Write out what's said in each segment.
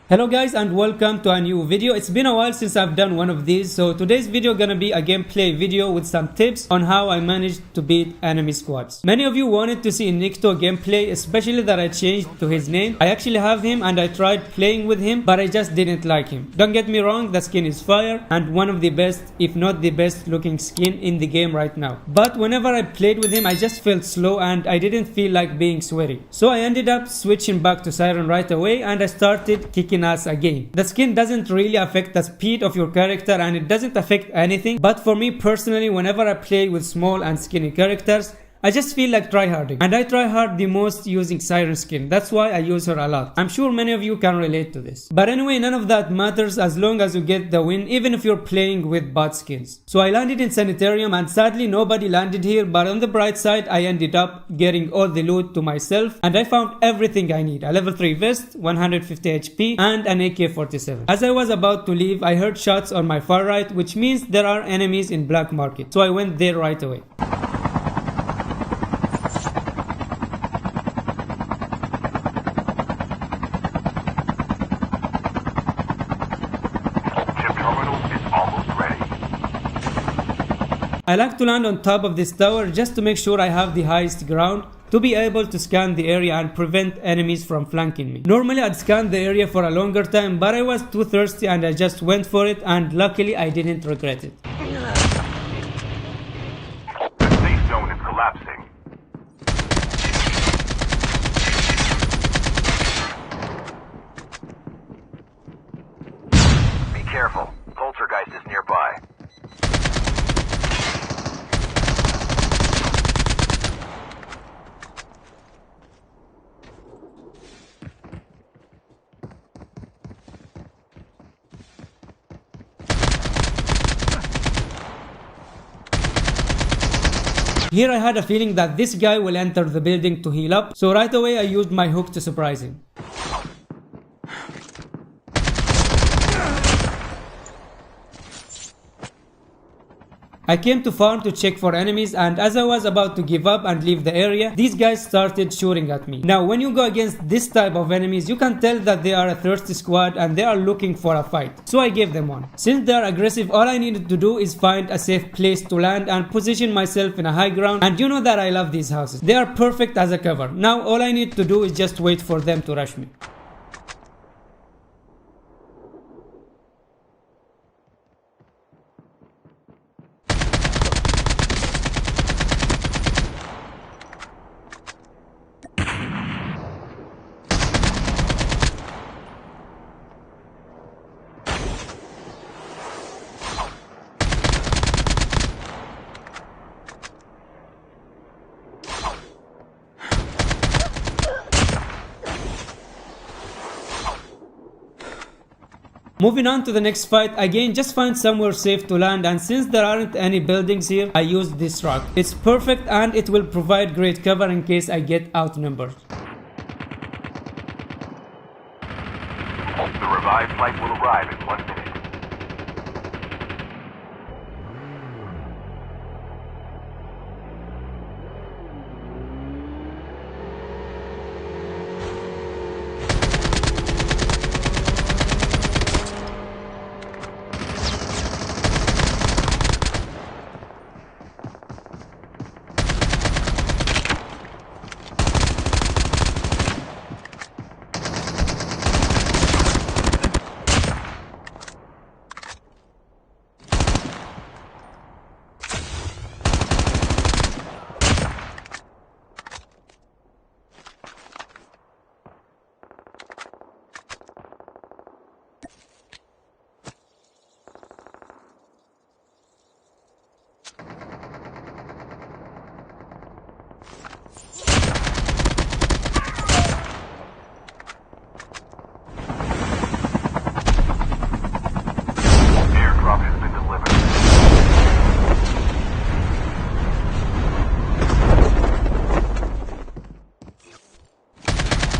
Hello guys and welcome to a new video. It's been a while since I've done one of these, so today's video gonna be a gameplay video with some tips on how I managed to beat enemy squads. Many of you wanted to see Nikto gameplay, especially that I changed to his name. I actually have him and I tried playing with him, but I just didn't like him. Don't get me wrong, the skin is fire and one of the best, if not the best looking skin in the game right now. But whenever I played with him, I just felt slow and I didn't feel like being sweaty. So I ended up switching back to Siren right away and I started kicking ass again. The skin doesn't really affect the speed of your character and it doesn't affect anything, but for me personally, whenever I play with small and skinny characters, I just feel like tryharding, and I try hard the most using Siren skin. That's why I use her a lot. I'm sure many of you can relate to this. But anyway, none of that matters as long as you get the win, even if you're playing with bot skins. So I landed in Sanitarium and sadly nobody landed here, but on the bright side I ended up getting all the loot to myself and I found everything I need. A level 3 vest, 150 HP and an AK-47. As I was about to leave, I heard shots on my far right, which means there are enemies in Black Market. So I went there right away. I like to land on top of this tower just to make sure I have the highest ground to be able to scan the area and prevent enemies from flanking me. Normally I'd scan the area for a longer time, but I was too thirsty and I just went for it and luckily I didn't regret it. The safe zone is collapsing. Be careful. Poltergeist is nearby. Here I had a feeling that this guy will enter the building to heal up, so right away I used my hook to surprise him. I came to farm to check for enemies and as I was about to give up and leave the area, these guys started shooting at me. Now when you go against this type of enemies, you can tell that they are a thirsty squad and they are looking for a fight. So I gave them one. Since they are aggressive, all I needed to do is find a safe place to land and position myself in a high ground, and you know that I love these houses. They are perfect as a cover. Now all I need to do is just wait for them to rush me. Moving on to the next fight, again just find somewhere safe to land, and since there aren't any buildings here, I used this rock. It's perfect and it will provide great cover in case I get outnumbered. The revived flight will arrive in 1 minute.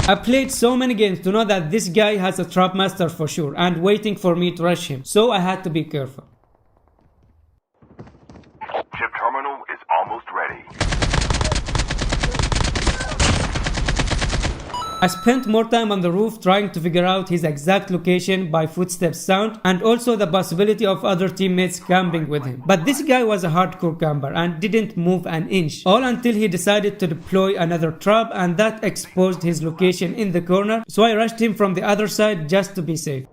I played so many games to know that this guy has a trap master for sure and waiting for me to rush him, so I had to be careful. Chip terminal is almost ready. I spent more time on the roof trying to figure out his exact location by footsteps sound and also the possibility of other teammates camping with him. But this guy was a hardcore camper and didn't move an inch, all until he decided to deploy another trap, and that exposed his location in the corner, so I rushed him from the other side just to be safe.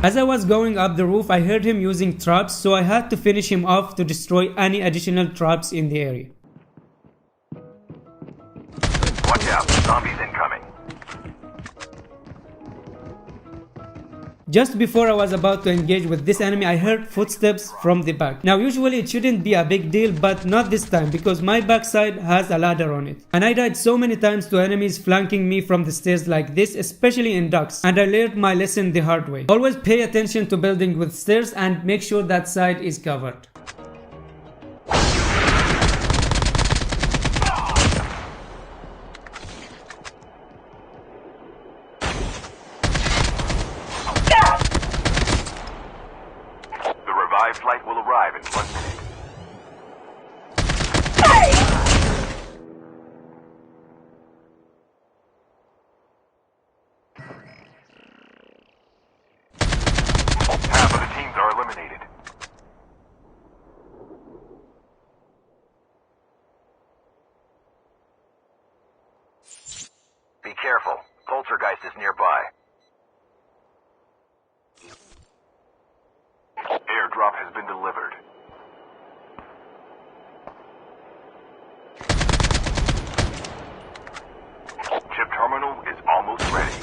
As I was going up the roof, I heard him using traps, so I had to finish him off to destroy any additional traps in the area. Watch out, zombies incoming. Just before I was about to engage with this enemy, I heard footsteps from the back. Now usually it shouldn't be a big deal, but not this time because my backside has a ladder on it. And I died so many times to enemies flanking me from the stairs like this, especially in ducks. And I learned my lesson the hard way. Always pay attention to building with stairs and make sure that side is covered. Flight will arrive in 1 minute. Half of the teams are eliminated. Be careful. Poltergeist is nearby. Airdrop has been delivered. Chip terminal is almost ready.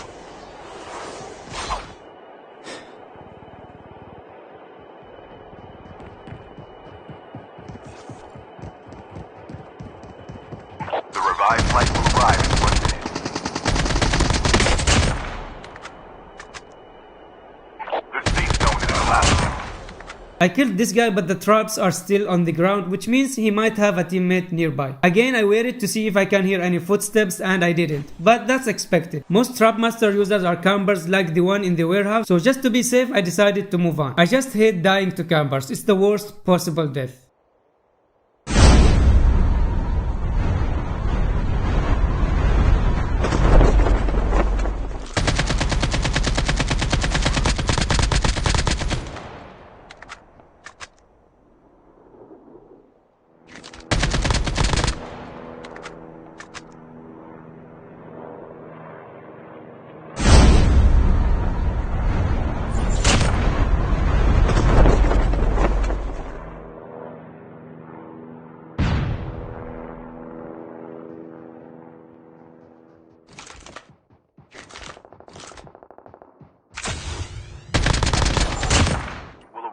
The revived flight will arrive in 1 minute. The safe zone is collapsing. I killed this guy, but the traps are still on the ground, which means he might have a teammate nearby. Again, I waited to see if I can hear any footsteps and I didn't. But that's expected. Most Trapmaster users are campers like the one in the warehouse, so just to be safe I decided to move on. I just hate dying to campers. It's the worst possible death.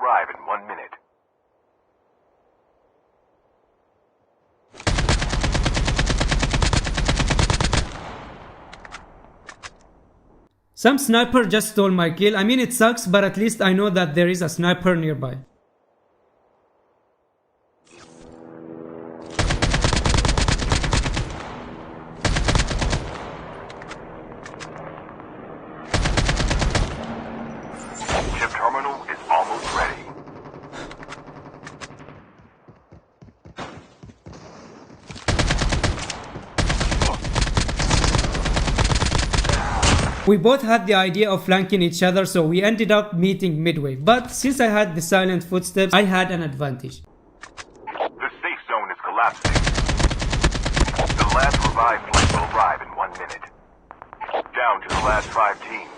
Arrive in 1 minute. Some sniper just stole my kill. I mean, it sucks, but at least I know that there is a sniper nearby. Chip terminal is almost ready. We both had the idea of flanking each other, so we ended up meeting midway, but since I had the silent footsteps, I had an advantage. The safe zone is collapsing. The last revived flight will arrive in 1 minute. Down to the last 5 teams.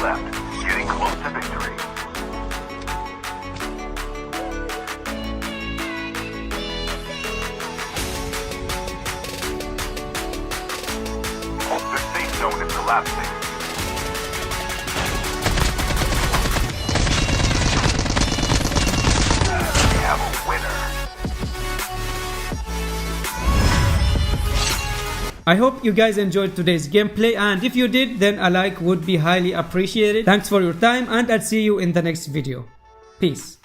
Left, getting close to victory. The safe zone is collapsing. We have a winner. I hope you guys enjoyed today's gameplay, and if you did, then a like would be highly appreciated. Thanks for your time, and I'll see you in the next video. Peace.